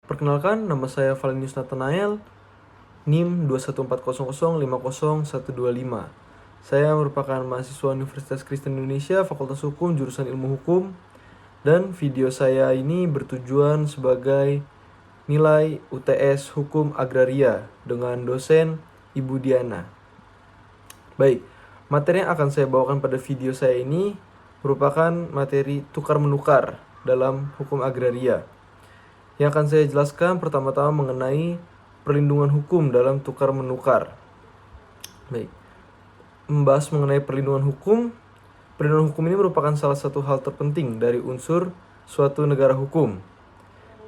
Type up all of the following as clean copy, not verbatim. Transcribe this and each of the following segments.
Perkenalkan, nama saya Valenius Nathanael, NIM 21400500125. Saya merupakan mahasiswa Universitas Kristen Indonesia, Fakultas Hukum, jurusan Ilmu Hukum, dan video saya ini bertujuan sebagai nilai UTS Hukum Agraria dengan dosen Ibu Diana. Baik, materi yang akan saya bawakan pada video saya ini merupakan materi tukar-menukar dalam hukum agraria. Yang akan saya jelaskan pertama-tama mengenai perlindungan hukum dalam tukar-menukar. Baik, membahas mengenai perlindungan hukum ini merupakan salah satu hal terpenting dari unsur suatu negara hukum.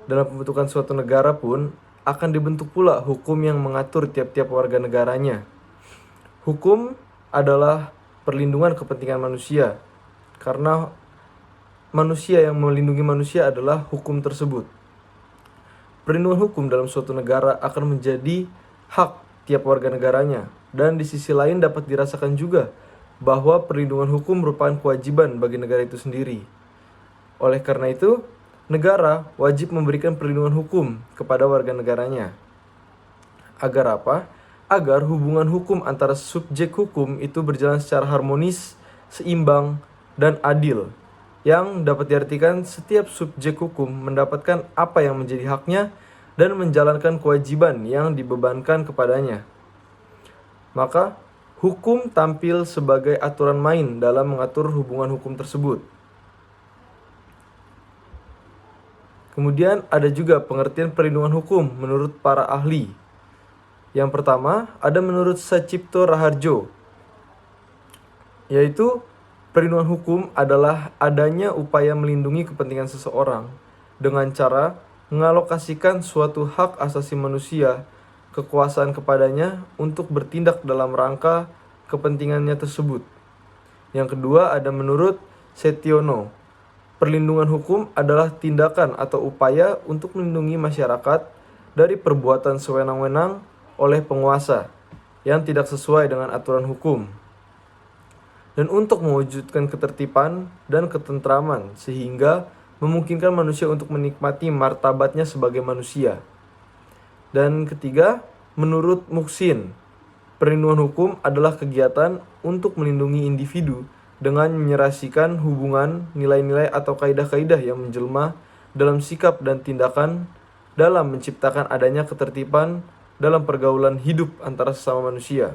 Dalam pembentukan suatu negara pun akan dibentuk pula hukum yang mengatur tiap-tiap warga negaranya. Hukum adalah perlindungan kepentingan manusia, karena manusia yang melindungi manusia adalah hukum tersebut. Perlindungan hukum dalam suatu negara akan menjadi hak tiap warga negaranya, dan di sisi lain dapat dirasakan juga bahwa perlindungan hukum merupakan kewajiban bagi negara itu sendiri. Oleh karena itu, negara wajib memberikan perlindungan hukum kepada warga negaranya. Agar apa? Agar hubungan hukum antara subjek hukum itu berjalan secara harmonis, seimbang, dan adil, yang dapat diartikan setiap subjek hukum mendapatkan apa yang menjadi haknya dan menjalankan kewajiban yang dibebankan kepadanya. Maka, hukum tampil sebagai aturan main dalam mengatur hubungan hukum tersebut. Kemudian ada juga pengertian perlindungan hukum menurut para ahli. Yang pertama, ada menurut Sacipto Raharjo, yaitu perlindungan hukum adalah adanya upaya melindungi kepentingan seseorang dengan cara mengalokasikan suatu hak asasi manusia, kekuasaan kepadanya untuk bertindak dalam rangka kepentingannya tersebut. Yang kedua ada menurut Setiono, perlindungan hukum adalah tindakan atau upaya untuk melindungi masyarakat dari perbuatan sewenang-wenang oleh penguasa yang tidak sesuai dengan aturan hukum, dan untuk mewujudkan ketertiban dan ketentraman sehingga memungkinkan manusia untuk menikmati martabatnya sebagai manusia. Dan ketiga, menurut Muhsin, perlindungan hukum adalah kegiatan untuk melindungi individu dengan menyerasikan hubungan, nilai-nilai atau kaidah-kaidah yang menjelma dalam sikap dan tindakan dalam menciptakan adanya ketertiban dalam pergaulan hidup antara sesama manusia.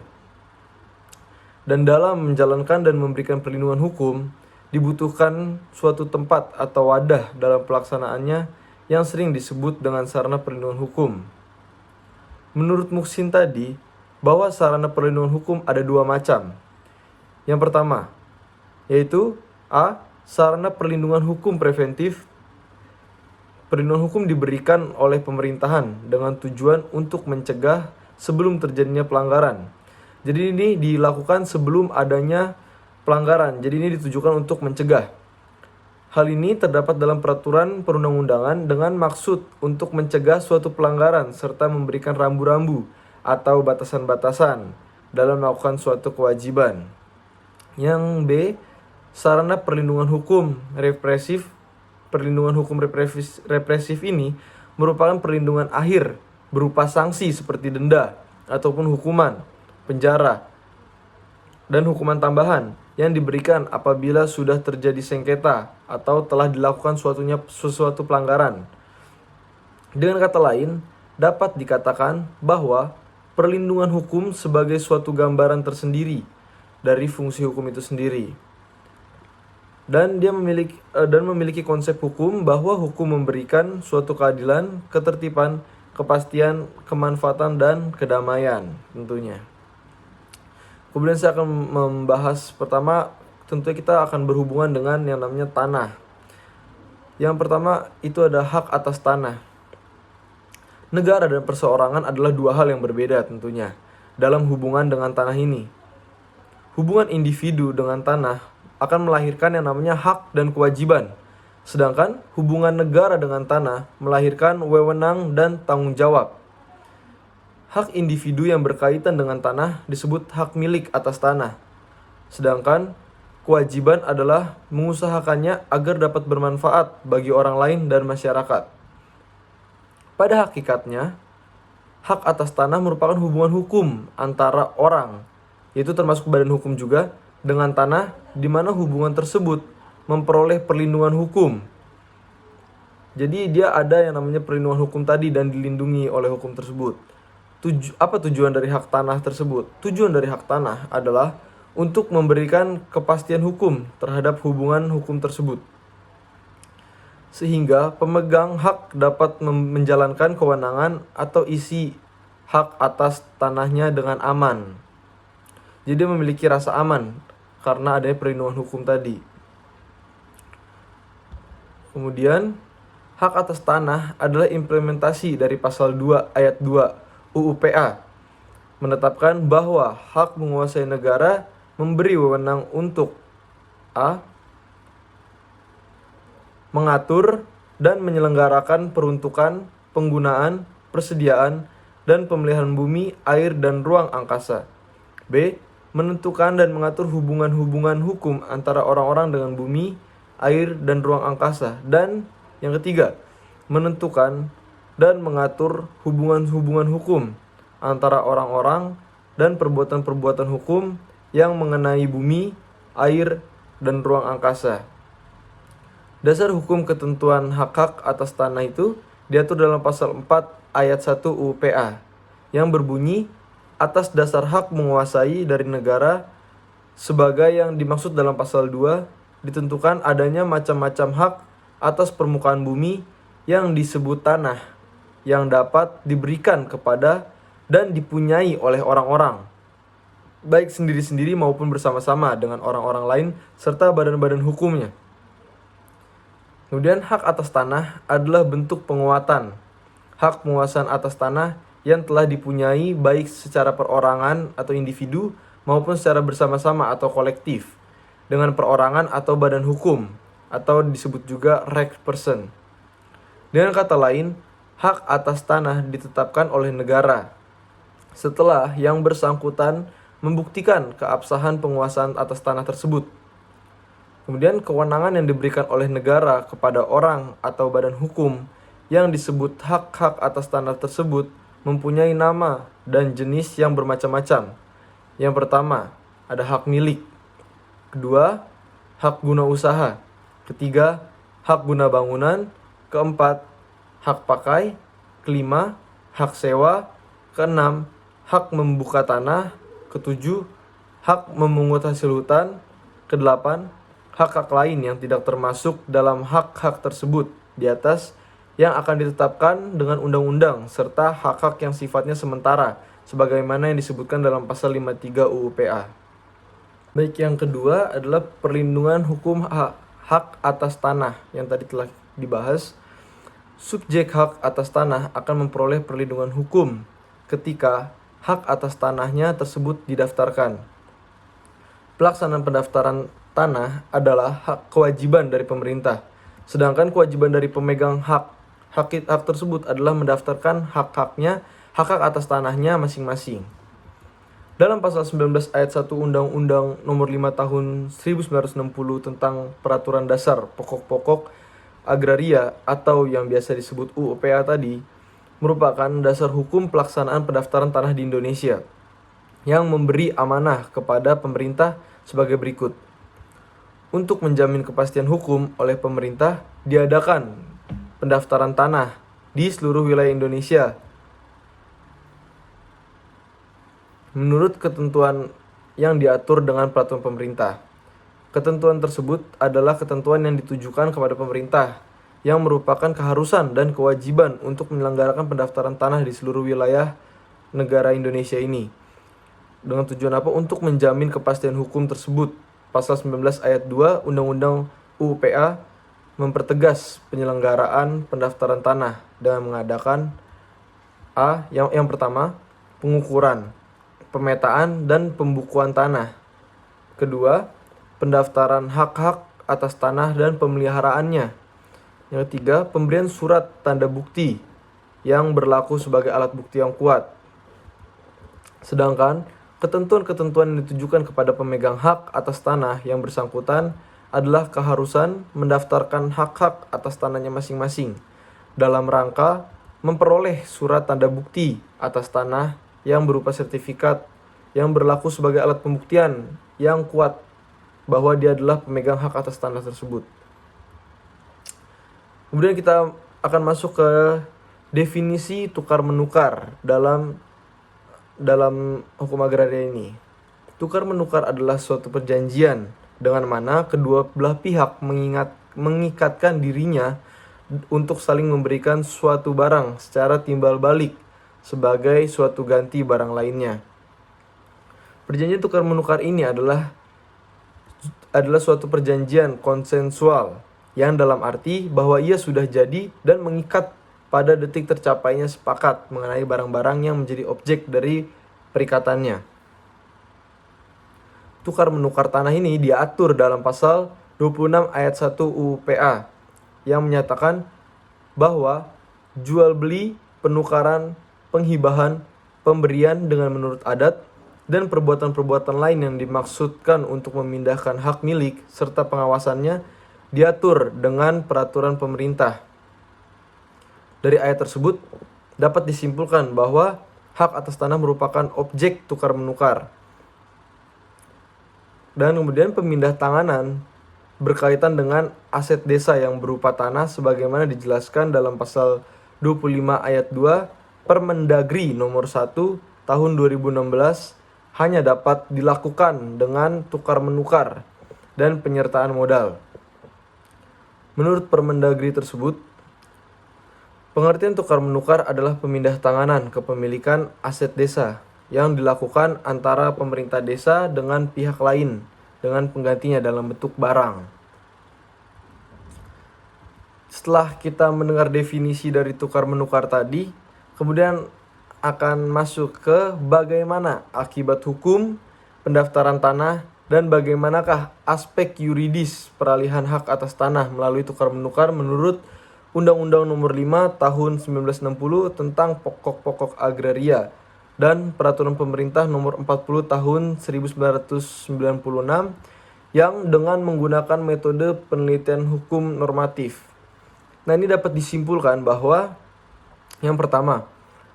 Dan dalam menjalankan dan memberikan perlindungan hukum, dibutuhkan suatu tempat atau wadah dalam pelaksanaannya yang sering disebut dengan sarana perlindungan hukum. Menurut Muhsin tadi, bahwa sarana perlindungan hukum ada dua macam. Yang pertama, yaitu A. Sarana perlindungan hukum preventif. Perlindungan hukum diberikan oleh pemerintahan dengan tujuan untuk mencegah sebelum terjadinya pelanggaran. Jadi ini dilakukan sebelum adanya pelanggaran. Jadi ini ditujukan untuk mencegah. Hal ini terdapat dalam peraturan perundang-undangan dengan maksud untuk mencegah suatu pelanggaran serta memberikan rambu-rambu atau batasan-batasan dalam melakukan suatu kewajiban. Yang B, sarana perlindungan hukum represif. Perlindungan hukum represif ini merupakan perlindungan akhir berupa sanksi seperti denda ataupun hukuman, penjara, dan hukuman tambahan yang diberikan apabila sudah terjadi sengketa atau telah dilakukan suatu pelanggaran. Dengan kata lain, dapat dikatakan bahwa perlindungan hukum sebagai suatu gambaran tersendiri dari fungsi hukum itu sendiri. Dan dia memiliki konsep hukum bahwa hukum memberikan suatu keadilan, ketertiban, kepastian, kemanfaatan, dan kedamaian tentunya. Kemudian saya akan membahas pertama, tentunya kita akan berhubungan dengan yang namanya tanah. Yang pertama itu ada hak atas tanah. Negara dan perseorangan adalah dua hal yang berbeda tentunya dalam hubungan dengan tanah ini. Hubungan individu dengan tanah akan melahirkan yang namanya hak dan kewajiban. Sedangkan hubungan negara dengan tanah melahirkan wewenang dan tanggung jawab. Hak individu yang berkaitan dengan tanah disebut hak milik atas tanah. Sedangkan kewajiban adalah mengusahakannya agar dapat bermanfaat bagi orang lain dan masyarakat. Pada hakikatnya, hak atas tanah merupakan hubungan hukum antara orang, yaitu termasuk badan hukum juga, dengan tanah, di mana hubungan tersebut memperoleh perlindungan hukum. Jadi dia ada yang namanya perlindungan hukum tadi dan dilindungi oleh hukum tersebut. Apa tujuan dari hak tanah tersebut? Tujuan dari hak tanah adalah untuk memberikan kepastian hukum terhadap hubungan hukum tersebut, sehingga pemegang hak dapat menjalankan kewenangan atau isi hak atas tanahnya dengan aman. Jadi memiliki rasa aman karena adanya perlindungan hukum tadi. Kemudian, hak atas tanah adalah implementasi dari pasal 2 ayat 2 UU PA, menetapkan bahwa hak menguasai negara memberi wewenang untuk A. Mengatur dan menyelenggarakan peruntukan, penggunaan, persediaan, dan pemeliharaan bumi, air, dan ruang angkasa. B. Menentukan dan mengatur hubungan-hubungan hukum antara orang-orang dengan bumi, air, dan ruang angkasa. Dan yang ketiga, menentukan dan mengatur hubungan-hubungan hukum antara orang-orang dan perbuatan-perbuatan hukum yang mengenai bumi, air, dan ruang angkasa. Dasar hukum ketentuan hak-hak atas tanah itu diatur dalam pasal 4 ayat 1 UU PA yang berbunyi, atas dasar hak menguasai dari negara sebagai yang dimaksud dalam pasal 2 ditentukan adanya macam-macam hak atas permukaan bumi yang disebut tanah yang dapat diberikan kepada dan dipunyai oleh orang-orang, baik sendiri-sendiri maupun bersama-sama dengan orang-orang lain serta badan-badan hukumnya. Kemudian hak atas tanah adalah bentuk penguatan hak penguasaan atas tanah yang telah dipunyai baik secara perorangan atau individu maupun secara bersama-sama atau kolektif dengan perorangan atau badan hukum atau disebut juga reg person. Dengan kata lain, hak atas tanah ditetapkan oleh negara setelah yang bersangkutan membuktikan keabsahan penguasaan atas tanah tersebut. Kemudian kewenangan yang diberikan oleh negara kepada orang atau badan hukum yang disebut hak-hak atas tanah tersebut mempunyai nama dan jenis yang bermacam-macam. Yang pertama, ada hak milik. Kedua, hak guna usaha. Ketiga, hak guna bangunan. Keempat, hak pakai. Kelima, hak sewa. Keenam, hak membuka tanah. Ketujuh, hak memungut hasil hutan. Kedelapan, hak-hak lain yang tidak termasuk dalam hak-hak tersebut di atas yang akan ditetapkan dengan undang-undang serta hak-hak yang sifatnya sementara sebagaimana yang disebutkan dalam pasal 53 UU PA. Baik, yang kedua adalah perlindungan hukum hak atas tanah yang tadi telah dibahas. Subjek hak atas tanah akan memperoleh perlindungan hukum ketika hak atas tanahnya tersebut didaftarkan. Pelaksanaan pendaftaran tanah adalah hak kewajiban dari pemerintah, sedangkan kewajiban dari pemegang hak tersebut adalah mendaftarkan hak-hak atas tanahnya masing-masing. Dalam pasal 19 ayat 1 Undang-Undang Nomor 5 Tahun 1960 tentang Peraturan Dasar Pokok-Pokok Agraria atau yang biasa disebut UU PA tadi, merupakan dasar hukum pelaksanaan pendaftaran tanah di Indonesia yang memberi amanah kepada pemerintah sebagai berikut. Untuk menjamin kepastian hukum oleh pemerintah, diadakan pendaftaran tanah di seluruh wilayah Indonesia menurut ketentuan yang diatur dengan peraturan pemerintah. Ketentuan tersebut adalah ketentuan yang ditujukan kepada pemerintah yang merupakan keharusan dan kewajiban untuk menyelenggarakan pendaftaran tanah di seluruh wilayah negara Indonesia ini. Dengan tujuan apa? Untuk menjamin kepastian hukum tersebut. Pasal 19 ayat 2 Undang-Undang UU PA mempertegas penyelenggaraan pendaftaran tanah dengan mengadakan yang pertama, pengukuran, pemetaan dan pembukuan tanah. Kedua, pendaftaran hak-hak atas tanah dan pemeliharaannya. Yang ketiga, pemberian surat tanda bukti yang berlaku sebagai alat bukti yang kuat. Sedangkan ketentuan-ketentuan yang ditujukan kepada pemegang hak atas tanah yang bersangkutan adalah keharusan mendaftarkan hak-hak atas tanahnya masing-masing dalam rangka memperoleh surat tanda bukti atas tanah yang berupa sertifikat yang berlaku sebagai alat pembuktian yang kuat bahwa dia adalah pemegang hak atas tanah tersebut. Kemudian kita akan masuk ke definisi tukar menukar dalam hukum agraria ini. Tukar menukar adalah suatu perjanjian dengan mana kedua belah pihak mengikatkan dirinya untuk saling memberikan suatu barang secara timbal balik sebagai suatu ganti barang lainnya. Perjanjian tukar menukar ini adalah suatu perjanjian konsensual yang dalam arti bahwa ia sudah jadi dan mengikat pada detik tercapainya sepakat mengenai barang-barang yang menjadi objek dari perikatannya. Tukar menukar tanah ini diatur dalam pasal 26 ayat 1 UU PA yang menyatakan bahwa jual beli, penukaran, penghibahan, pemberian dengan menurut adat, dan perbuatan-perbuatan lain yang dimaksudkan untuk memindahkan hak milik serta pengawasannya diatur dengan peraturan pemerintah. Dari ayat tersebut dapat disimpulkan bahwa hak atas tanah merupakan objek tukar menukar. Dan kemudian pemindah tanganan berkaitan dengan aset desa yang berupa tanah sebagaimana dijelaskan dalam pasal 25 ayat 2 Permendagri nomor 1 tahun 2016 hanya dapat dilakukan dengan tukar menukar dan penyertaan modal. Menurut Permendagri tersebut, pengertian tukar menukar adalah pemindah tanganan kepemilikan aset desa yang dilakukan antara pemerintah desa dengan pihak lain dengan penggantinya dalam bentuk barang. Setelah kita mendengar definisi dari tukar menukar tadi, kemudian akan masuk ke bagaimana akibat hukum pendaftaran tanah dan bagaimanakah aspek yuridis peralihan hak atas tanah melalui tukar menukar menurut Undang-Undang Nomor 5 Tahun 1960 tentang pokok-pokok agraria dan Peraturan Pemerintah Nomor 40 Tahun 1996 yang dengan menggunakan metode penelitian hukum normatif. Nah, ini dapat disimpulkan bahwa yang pertama,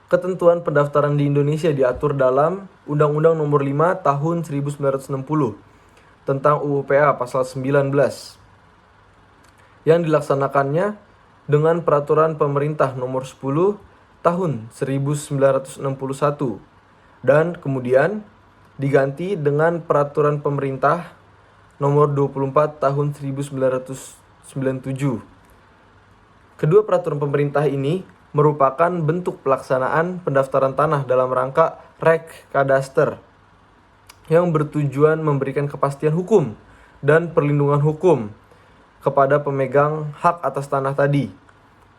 ketentuan pendaftaran di Indonesia diatur dalam Undang-Undang Nomor 5 Tahun 1960 tentang UU PA pasal 19 yang dilaksanakannya dengan Peraturan Pemerintah Nomor 10 tahun 1961 dan kemudian diganti dengan Peraturan Pemerintah Nomor 24 tahun 1997. Kedua peraturan pemerintah ini merupakan bentuk pelaksanaan pendaftaran tanah dalam rangka Rek-Kadaster yang bertujuan memberikan kepastian hukum dan perlindungan hukum kepada pemegang hak atas tanah tadi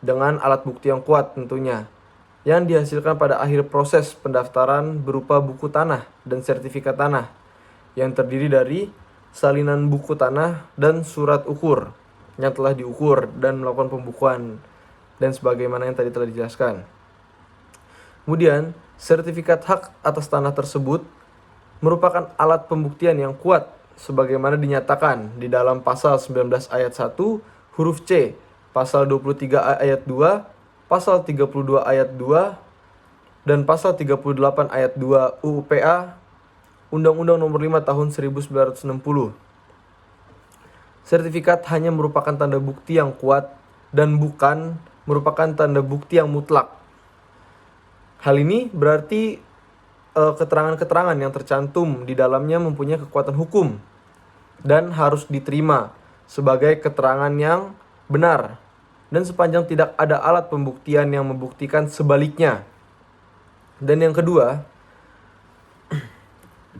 dengan alat bukti yang kuat tentunya, yang dihasilkan pada akhir proses pendaftaran berupa buku tanah dan sertifikat tanah yang terdiri dari salinan buku tanah dan surat ukur yang telah diukur dan melakukan pembukuan dan sebagaimana yang tadi telah dijelaskan. Kemudian, sertifikat hak atas tanah tersebut merupakan alat pembuktian yang kuat sebagaimana dinyatakan di dalam pasal 19 ayat 1 huruf C, pasal 23 ayat 2, pasal 32 ayat 2, dan pasal 38 ayat 2 UU PA Undang-Undang Nomor 5 Tahun 1960. Sertifikat hanya merupakan tanda bukti yang kuat dan bukan merupakan tanda bukti yang mutlak. Hal ini berarti keterangan-keterangan yang tercantum di dalamnya mempunyai kekuatan hukum dan harus diterima sebagai keterangan yang benar dan sepanjang tidak ada alat pembuktian yang membuktikan sebaliknya. Dan yang kedua,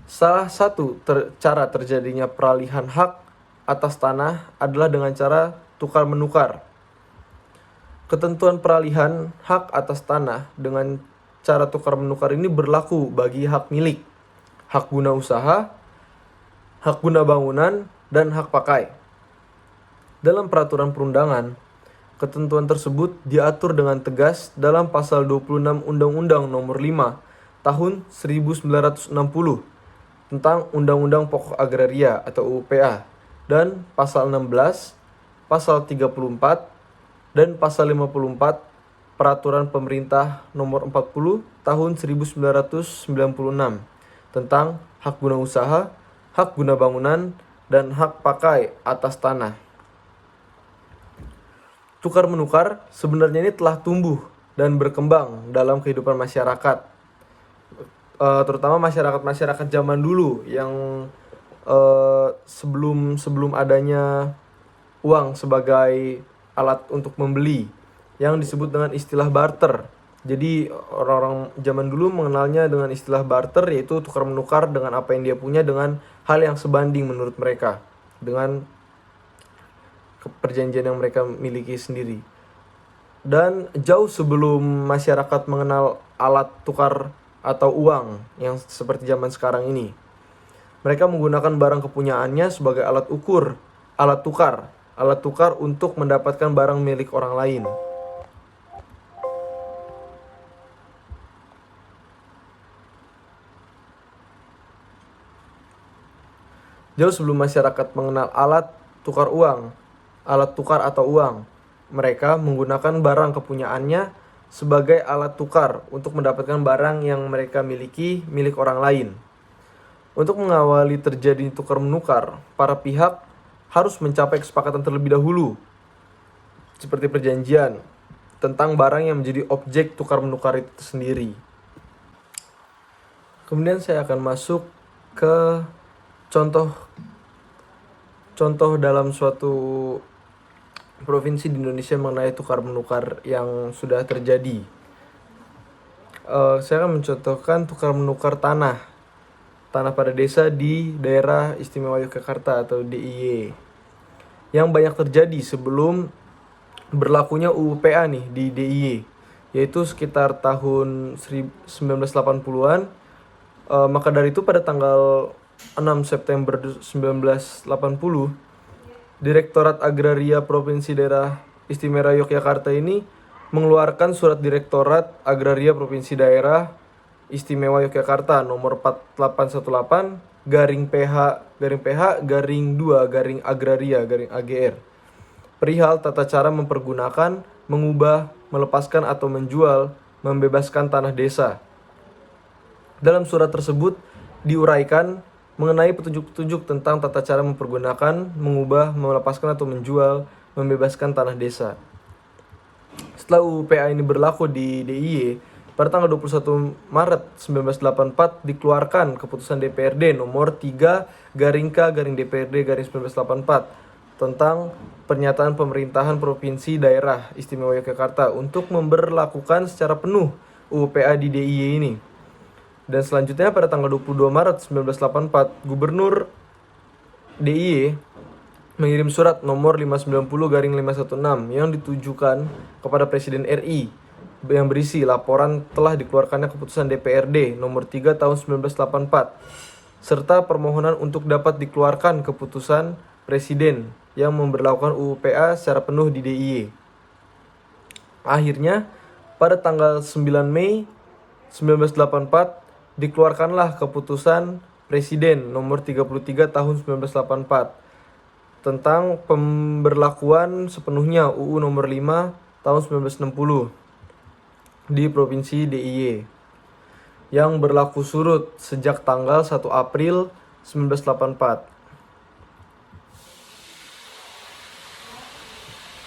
salah satu cara terjadinya peralihan hak atas tanah adalah dengan cara tukar menukar. Ketentuan peralihan hak atas tanah dengan cara tukar menukar ini berlaku bagi hak milik, hak guna usaha, hak guna bangunan, dan hak pakai. Dalam peraturan perundangan, ketentuan tersebut diatur dengan tegas dalam pasal 26 Undang-Undang Nomor 5 Tahun 1960 tentang Undang-Undang Pokok Agraria atau UU PA dan pasal 16, pasal 34, dan pasal 54 Peraturan Pemerintah Nomor 40 Tahun 1996 tentang hak guna usaha, hak guna bangunan, dan hak pakai atas tanah. Tukar menukar sebenarnya ini telah tumbuh dan berkembang dalam kehidupan masyarakat, terutama masyarakat zaman dulu yang sebelum adanya uang sebagai alat untuk membeli, yang disebut dengan istilah barter. Jadi orang-orang zaman dulu mengenalnya dengan istilah barter, yaitu tukar menukar dengan apa yang dia punya dengan hal yang sebanding menurut mereka dengan perjanjian yang mereka miliki sendiri. Dan jauh sebelum masyarakat mengenal alat tukar atau uang yang seperti zaman sekarang ini, mereka menggunakan barang kepunyaannya sebagai alat tukar untuk mendapatkan barang milik orang lain. Jauh sebelum masyarakat mengenal alat tukar atau uang, mereka menggunakan barang kepunyaannya sebagai alat tukar untuk mendapatkan barang yang mereka miliki milik orang lain. Untuk mengawali terjadi tukar menukar, para pihak harus mencapai kesepakatan terlebih dahulu, seperti perjanjian tentang barang yang menjadi objek tukar menukar itu sendiri. Kemudian saya akan masuk ke contoh dalam suatu provinsi di Indonesia mengenai tukar menukar yang sudah terjadi. Saya akan mencontohkan tukar menukar tanah pada desa di daerah istimewa Yogyakarta atau DIY, yang banyak terjadi sebelum berlakunya UU PA nih di DIY, yaitu sekitar tahun 1980-an. Maka dari itu pada tanggal 6 September 1980, Direktorat Agraria Provinsi Daerah Istimewa Yogyakarta ini mengeluarkan Surat Direktorat Agraria Provinsi Daerah Istimewa Yogyakarta nomor 4818 /PH/2/Agraria/AGR perihal tata cara mempergunakan, mengubah, melepaskan atau menjual, membebaskan tanah desa. Dalam surat tersebut diuraikan mengenai petunjuk-petunjuk tentang tata cara mempergunakan, mengubah, melepaskan atau menjual, membebaskan tanah desa. Setelah UU PA ini berlaku di DIY, pada tanggal 21 Maret 1984 dikeluarkan keputusan DPRD nomor 3/K/DPRD/1984 tentang pernyataan pemerintahan Provinsi Daerah Istimewa Yogyakarta untuk memberlakukan secara penuh UU PA di DIY ini. Dan selanjutnya pada tanggal 22 Maret 1984, Gubernur DIY mengirim surat nomor 590/516 yang ditujukan kepada Presiden RI yang berisi laporan telah dikeluarkannya keputusan DPRD nomor 3 tahun 1984 serta permohonan untuk dapat dikeluarkan keputusan Presiden yang memberlakukan UU PA secara penuh di DIY. Akhirnya pada tanggal 9 Mei 1984 dikeluarkanlah keputusan Presiden nomor 33 tahun 1984 tentang pemberlakuan sepenuhnya UU nomor 5 tahun 1960 di Provinsi DIY yang berlaku surut sejak tanggal 1 April 1984.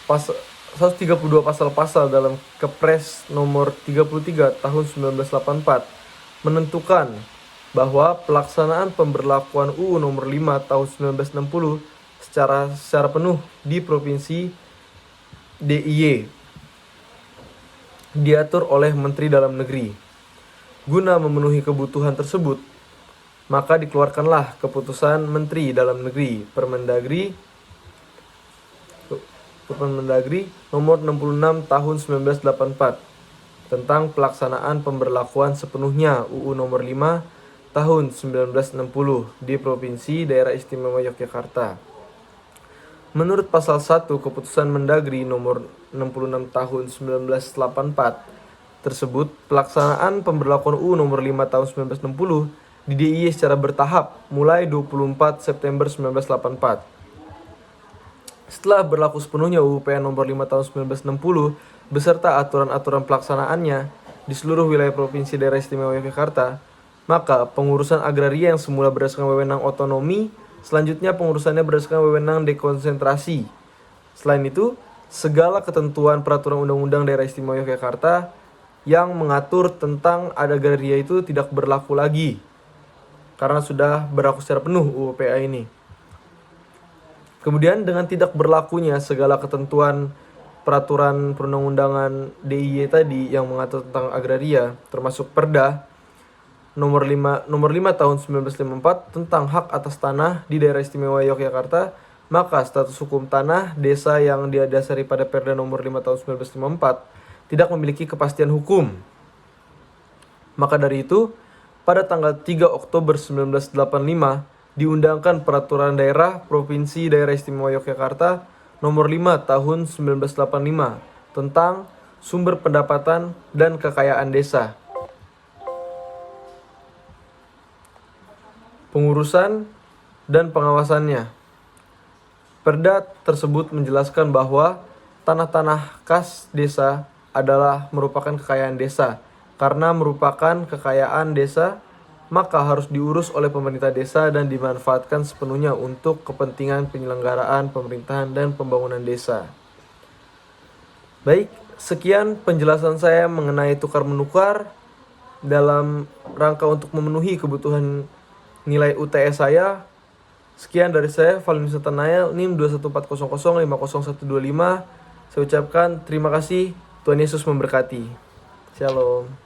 132 pasal-pasal dalam Kepres nomor 33 tahun 1984 menentukan bahwa pelaksanaan pemberlakuan UU nomor 5 tahun 1960 secara penuh di Provinsi DIY diatur oleh Menteri Dalam Negeri. Guna memenuhi kebutuhan tersebut, maka dikeluarkanlah keputusan Menteri Dalam Negeri Permendagri nomor 66 tahun 1984 tentang pelaksanaan pemberlakuan sepenuhnya UU nomor 5 tahun 1960 di Provinsi Daerah Istimewa Yogyakarta. Menurut pasal 1 Keputusan Mendagri nomor 66 tahun 1984 tersebut, pelaksanaan pemberlakuan UU nomor 5 tahun 1960 di DIY secara bertahap mulai 24 September 1984. Setelah berlaku sepenuhnya UU PA nomor 5 tahun 1960, beserta aturan-aturan pelaksanaannya di seluruh wilayah Provinsi Daerah Istimewa Yogyakarta, maka pengurusan agraria yang semula berdasarkan wewenang otonomi, selanjutnya pengurusannya berdasarkan wewenang dekonsentrasi. Selain itu, segala ketentuan peraturan undang-undang Daerah Istimewa Yogyakarta yang mengatur tentang agraria itu tidak berlaku lagi karena sudah berlaku secara penuh UU PA ini. Kemudian dengan tidak berlakunya segala ketentuan peraturan perundang-undangan DIY tadi yang mengatur tentang agraria, termasuk Perda nomor 5 tahun 1954 tentang hak atas tanah di Daerah Istimewa Yogyakarta, maka status hukum tanah desa yang didasari pada Perda nomor 5 tahun 1954 tidak memiliki kepastian hukum. Maka dari itu, pada tanggal 3 Oktober 1985 diundangkan Peraturan Daerah Provinsi Daerah Istimewa Yogyakarta nomor 5 tahun 1985 tentang sumber pendapatan dan kekayaan desa. Pengurusan dan pengawasannya. Perda tersebut menjelaskan bahwa tanah-tanah kas desa adalah merupakan kekayaan desa. Karena merupakan kekayaan desa, maka harus diurus oleh pemerintah desa dan dimanfaatkan sepenuhnya untuk kepentingan penyelenggaraan pemerintahan dan pembangunan desa. Baik, sekian penjelasan saya mengenai tukar-menukar dalam rangka untuk memenuhi kebutuhan nilai UTS saya. Sekian dari saya, Valinus Nathanael, NIM 21400500125. Saya ucapkan terima kasih, Tuhan Yesus memberkati. Shalom.